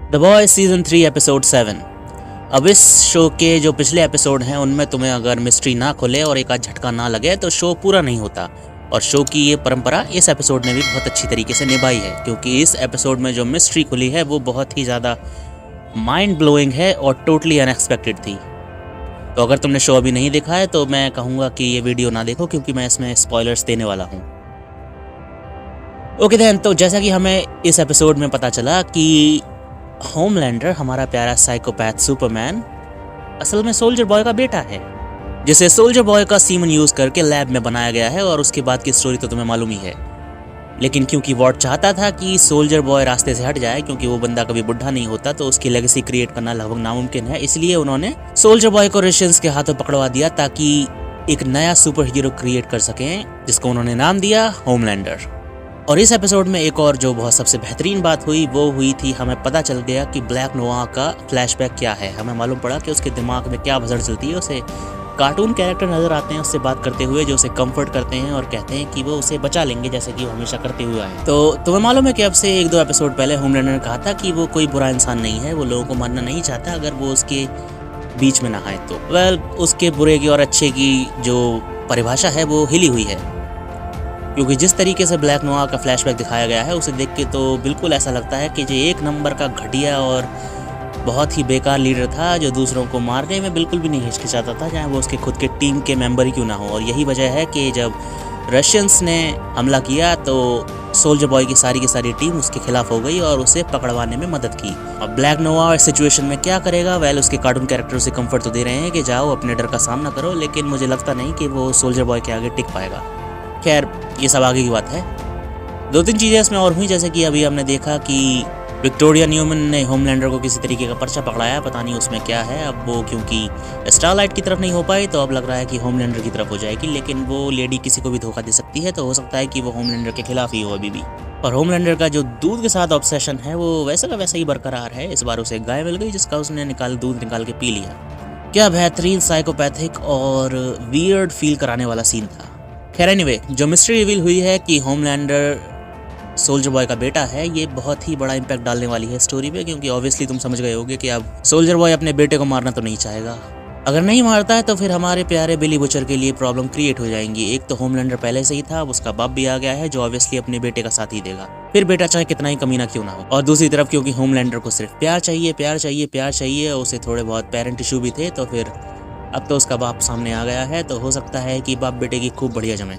The boys season 3 episode 7। अब इस show के जो पिछले एपिसोड हैं उनमें तुम्हें अगर मिस्ट्री ना खुले और एक आध झटका ना लगे तो शो पूरा नहीं होता। और शो की ये परंपरा इस एपिसोड ने भी बहुत अच्छी तरीके से निभाई है, क्योंकि इस एपिसोड में जो मिस्ट्री खुली है वो बहुत ही ज़्यादा माइंड ब्लोइंग है और टोटली अनएक्सपेक्टेड थी। तो अगर तुमने शो अभी नहीं देखा है तो मैं कहूँगा कि ये वीडियो ना देखो, क्योंकि मैं इसमें स्पॉयलर्स देने वाला हूँ। ओके देन, तो जैसा कि हमें इस एपिसोड में पता चला कि होमलैंडर, हमारा प्यारा साइकोपैथ सुपरमैन, असल में सोल्जर बॉय का बेटा है, जिसे सोल्जर बॉय का सीमन यूज करके लैब में बनाया गया है। और उसके बाद की स्टोरी तो तुम्हें मालूम ही है। लेकिन क्योंकि वॉर्ड चाहता था कि सोल्जर बॉय रास्ते से हट जाए, क्योंकि वो बंदा कभी बुढ़ा नहीं होता, तो उसकी लेगेसी क्रिएट करना लगभग नामुमकिन है, इसलिए उन्होंने सोल्जर बॉय को रशियंस के हाथों पकड़वा दिया ताकि एक नया सुपर हीरो क्रिएट कर सकें, जिसको उन्होंने नाम दिया होमलैंडर। और इस एपिसोड में एक और जो बहुत सबसे बेहतरीन बात हुई वो हुई थी, हमें पता चल गया कि ब्लैक नोआ का फ्लैशबैक क्या है। हमें मालूम पड़ा कि उसके दिमाग में क्या भसड़ चलती है। उसे कार्टून कैरेक्टर नजर आते हैं उससे बात करते हुए, जो उसे कंफर्ट करते हैं और कहते हैं कि वो उसे बचा लेंगे, जैसे कि वो हमेशा करते हुए आए। तो तुम्हें मालूम है कि अब से 1-2 एपिसोड पहले होमलैंडर ने कहा था कि वो कोई बुरा इंसान नहीं है, वो लोगों को मारना नहीं चाहता अगर वो उसके बीच में ना आए तो। वेल, उसके बुरे की और अच्छे की जो परिभाषा है वो हिली हुई है, क्योंकि जिस तरीके से ब्लैक नोआ का फ्लैशबैक दिखाया गया है उसे देख के तो बिल्कुल ऐसा लगता है कि जो एक नंबर का घटिया और बहुत ही बेकार लीडर था, जो दूसरों को मारने में बिल्कुल भी नहीं हिचकिचाता था, चाहे वो उसके खुद के टीम के मेंबर ही क्यों ना हो। और यही वजह है कि जब रशियंस ने हमला किया तो सोल्जर बॉय की सारी टीम उसके खिलाफ हो गई और उसे पकड़वाने में मदद की। अब ब्लैक नोआ इस सिचुएशन में क्या करेगा? वेल, उसके कार्टून कैरेक्टर उसे कंफर्ट तो दे रहे हैं कि जाओ अपने डर का सामना करो, लेकिन मुझे लगता नहीं कि वो सोल्जर बॉय के आगे टिक पाएगा। खैर, ये सब आगे की बात है। 2-3 चीज़ें इसमें और हुई, जैसे कि अभी हमने देखा कि विक्टोरिया न्यूमैन ने होमलैंडर को किसी तरीके का पर्चा पकड़ाया, पता नहीं उसमें क्या है। अब वो क्योंकि स्टारलाइट की तरफ नहीं हो पाई तो अब लग रहा है कि होमलैंडर की तरफ हो जाएगी, लेकिन वो लेडी किसी को भी धोखा दे सकती है, तो हो सकता है कि वो होमलैंडर के खिलाफ ही हो अभी भी। और होमलैंडर का जो दूध के साथ ऑब्सेशन है वो वैसा का वैसा ही बरकरार है। इस बार उसे गाय मिल गई जिसका उसने दूध निकाल के पी लिया। क्या बेहतरीन साइकोपैथिक और वियर्ड फील कराने वाला सीन था। खैर एनीवे, जो मिस्ट्री रिवील हुई है कि होमलैंडर सोल्जर बॉय का बेटा है, ये बहुत ही बड़ा इम्पैक्ट डालने वाली है स्टोरी पे, क्योंकि ऑब्वियसली तुम समझ गए होगे कि अब सोल्जर बॉय अपने बेटे को मारना तो नहीं चाहेगा। अगर नहीं मारता है तो फिर हमारे प्यारे बिली बुचर के लिए प्रॉब्लम क्रिएट हो जाएंगी। एक तो होमलैंडर पहले से ही था, अब उसका बाप भी आ गया है जो ऑब्वियसली अपने बेटे का साथ ही देगा, फिर बेटा चाहे कितना ही कमीना क्यों ना हो। और दूसरी तरफ क्योंकि होमलैंडर को सिर्फ प्यार चाहिए, उसे थोड़े बहुत पेरेंट इशू भी थे, तो फिर अब तो उसका बाप सामने आ गया है, तो हो सकता है कि बाप बेटे की खूब बढ़िया जमे।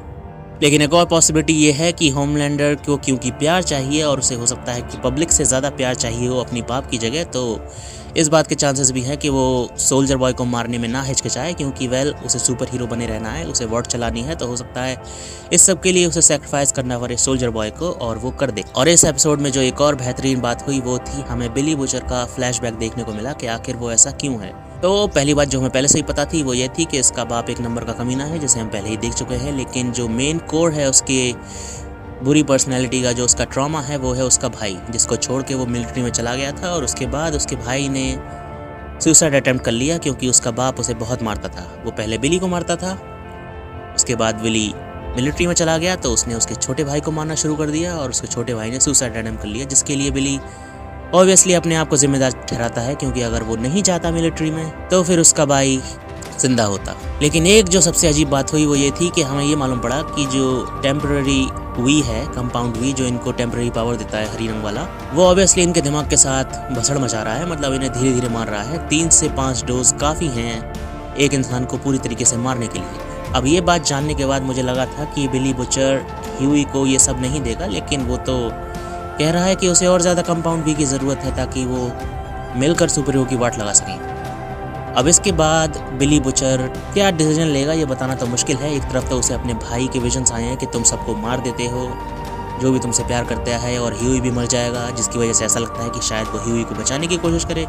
लेकिन एक और पॉसिबिलिटी ये है कि होमलैंडर को क्योंकि प्यार चाहिए और उसे हो सकता है कि पब्लिक से ज़्यादा प्यार चाहिए हो अपनी बाप की जगह, तो इस बात के चांसेस भी हैं कि वो सोल्जर बॉय को मारने में ना हिचकिचाए, क्योंकि वेल उसे सुपर हीरो बने रहना है, उसे वॉट चलानी है, तो हो सकता है इस सब के लिए उसे सेक्रीफाइस करना पड़े सोल्जर बॉय को, और वो कर दे। और इस एपिसोड में जो एक और बेहतरीन बात हुई वो थी, हमें बिली बुचर का फ्लैशबैक देखने को मिला कि आखिर वो ऐसा क्यों है। तो पहली बात जो हमें पहले से ही पता थी वो ये थी कि इसका बाप एक नंबर का कमीना है, जिसे हम पहले ही देख चुके हैं, लेकिन जो मेन कोर है उसके बुरी पर्सनैलिटी का, जो उसका ट्रॉमा है, वो है उसका भाई, जिसको छोड़ के वो मिलिट्री में चला गया था। और उसके बाद उसके भाई ने सुसाइड अटेम्प्ट कर लिया, क्योंकि उसका बाप उसे बहुत मारता था। वो पहले बिली को मारता था, उसके बाद बिली मिलिट्री में चला गया तो उसने उसके छोटे भाई को मारना शुरू कर दिया, और उसके छोटे भाई ने सुसाइड अटेम्प्ट कर लिया, जिसके लिए बिली ऑब्वियसली अपने आप को जिम्मेदार ठहराता है, क्योंकि अगर वो नहीं जाता मिलिट्री में तो फिर उसका भाई जिंदा होता। लेकिन एक जो सबसे अजीब बात हुई वो ये थी कि हमें ये मालूम पड़ा कि जो टेम्पररी वी है, कंपाउंड वी, जो इनको टेम्पररी पावर देता है हरी रंग वाला, वो ऑब्वियसली इनके दिमाग के साथ भसड़ मचा रहा है, मतलब इन्हें धीरे धीरे मार रहा है। 3 से 5 डोज काफ़ी हैं एक इंसान को पूरी तरीके से मारने के लिए। अब ये बात जानने के बाद मुझे लगा था कि बिली बुचर ह्यूई को ये सब नहीं देगा, लेकिन वो तो कह रहा है कि उसे और ज़्यादा कंपाउंड वी की ज़रूरत है ताकि वो मिलकर सुपर हीरो की वाट लगा सकें। अब इसके बाद बिली बुचर क्या डिसीजन लेगा ये बताना तो मुश्किल है। एक तरफ तो उसे अपने भाई के विजन्स आए हैं कि तुम सबको मार देते हो जो भी तुमसे प्यार करता है, और ह्यूई भी मर जाएगा, जिसकी वजह से ऐसा लगता है कि शायद वो ह्यूई को बचाने की कोशिश करे।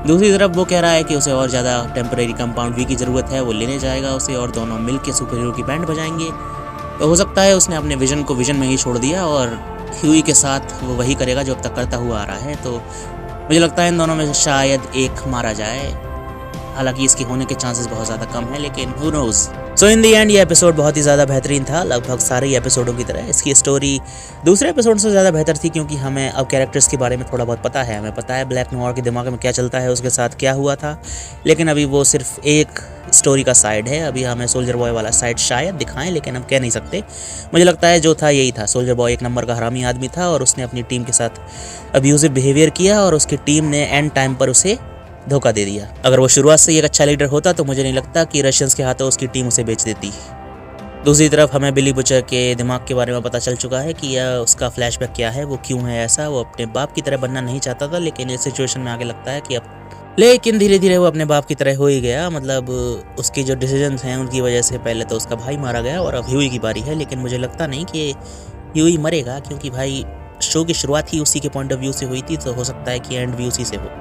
दूसरी तरफ वो कह रहा है कि उसे और ज़्यादा टेम्परेरी कंपाउंड वी की ज़रूरत है, वो लेने जाएगा उसे, और दोनों मिल के सुपर हीरो की बैंड बजाएंगे। तो हो सकता है उसने अपने विजन को विजन में ही छोड़ दिया और ह्यूई के साथ वो वही करेगा जो अब तक करता हुआ आ रहा है। तो मुझे लगता है इन दोनों में से शायद एक मारा जाए, हालांकि इसके होने के चांसेस बहुत ज़्यादा कम है, लेकिन who knows. So in the end ये एपिसोड बहुत ही ज़्यादा बेहतरीन था, लगभग सारे एपिसोडों की तरह। इसकी स्टोरी दूसरे एपिसोड से ज़्यादा बेहतर थी क्योंकि हमें अब कैरेक्टर्स के बारे में थोड़ा बहुत पता है। हमें पता है ब्लैक नोयर के दिमाग में क्या चलता है, उसके साथ क्या हुआ था, लेकिन अभी वो सिर्फ एक स्टोरी का साइड है। अभी हमें सोल्जर बॉय वाला साइड शायद दिखाएं, लेकिन हम कह नहीं सकते। मुझे लगता है जो था यही था, सोल्जर बॉय एक नंबर का हरामी आदमी था और उसने अपनी टीम के साथ अब्यूजिव बिहेवियर किया और उसकी टीम ने एंड टाइम पर उसे धोखा दे दिया। अगर वो शुरुआत से एक अच्छा लीडर होता तो मुझे नहीं लगता कि रशियंस के हाथों उसकी टीम उसे बेच देती। दूसरी तरफ हमें बिली बुचर के दिमाग के बारे में पता चल चुका है कि यह उसका फ्लैशबैक क्या है, वो क्यों है ऐसा। वो अपने बाप की तरह बनना नहीं चाहता था, लेकिन इस सिचुएशन में आगे लगता है कि अब लेकिन धीरे धीरे वो अपने बाप की तरह हो ही गया। मतलब उसके जो डिसीजंस हैं उनकी वजह से पहले तो उसका भाई मारा गया और अब ह्यूई की बारी है। लेकिन मुझे लगता नहीं कि ह्यूई मरेगा, क्योंकि भाई शो की शुरुआत ही उसी के पॉइंट ऑफ व्यू से हुई थी, तो हो सकता है कि एंड भी उसी से हो।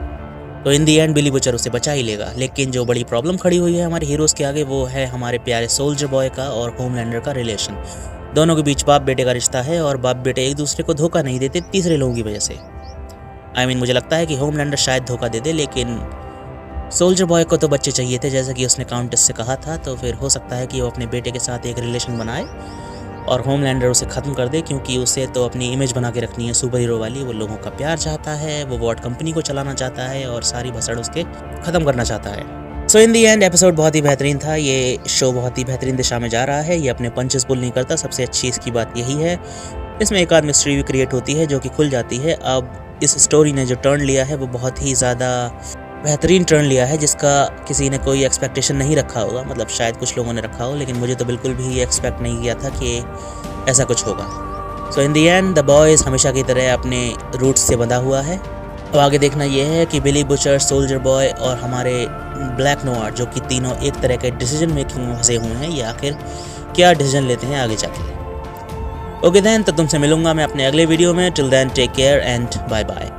तो इन दी एंड बिली बुचर उसे बचा ही लेगा। लेकिन जो बड़ी प्रॉब्लम खड़ी हुई है हमारे हीरोज़ के आगे, वो है हमारे प्यारे सोल्जर बॉय का और होमलैंडर का रिलेशन। दोनों के बीच बाप बेटे का रिश्ता है और बाप बेटे एक दूसरे को धोखा नहीं देते तीसरे लोगों की वजह से। मुझे लगता है कि होमलैंडर शायद धोखा दे दे, लेकिन सोल्जर बॉय को तो बच्चे चाहिए थे, जैसा कि उसने काउंटेस से कहा था। तो फिर हो सकता है कि वो अपने बेटे के साथ एक रिलेशन बनाए और होमलैंडर उसे ख़त्म कर दे, क्योंकि उसे तो अपनी इमेज बना के रखनी है सुपर हीरो वाली। वो लोगों का प्यार चाहता है, वो वॉर्ड कंपनी को चलाना चाहता है और सारी भसड़ उसके ख़त्म करना चाहता है। सो इन दी एंड एपिसोड बहुत ही बेहतरीन था। ये शो बहुत ही बेहतरीन दिशा में जा रहा है। ये अपने पंचेस पुल नहीं करता, सबसे अच्छी इसकी बात यही है। इसमें एक आध मिस्ट्री भी क्रिएट होती है जो कि खुल जाती है। अब इस स्टोरी ने जो टर्न लिया है वो बहुत ही ज़्यादा बेहतरीन टर्न लिया है, जिसका किसी ने कोई एक्सपेक्टेशन नहीं रखा होगा। मतलब शायद कुछ लोगों ने रखा हो, लेकिन मुझे तो बिल्कुल भी एक्सपेक्ट नहीं किया था कि ऐसा कुछ होगा। सो in the and the boys हमेशा की तरह अपने रूट्स से बंधा हुआ है। अब आगे देखना यह है कि बिली बुचर, सोल्जर बॉय और हमारे ब्लैक नोयर, जो कि तीनों एक तरह के डिसीजन मेकिंग में फंसे हुए हैं, ये आखिर क्या डिसीजन लेते हैं आगे जाके। ओके देन, तो तुमसे मिलूंगा मैं अपने अगले वीडियो में। Till then take care and bye bye.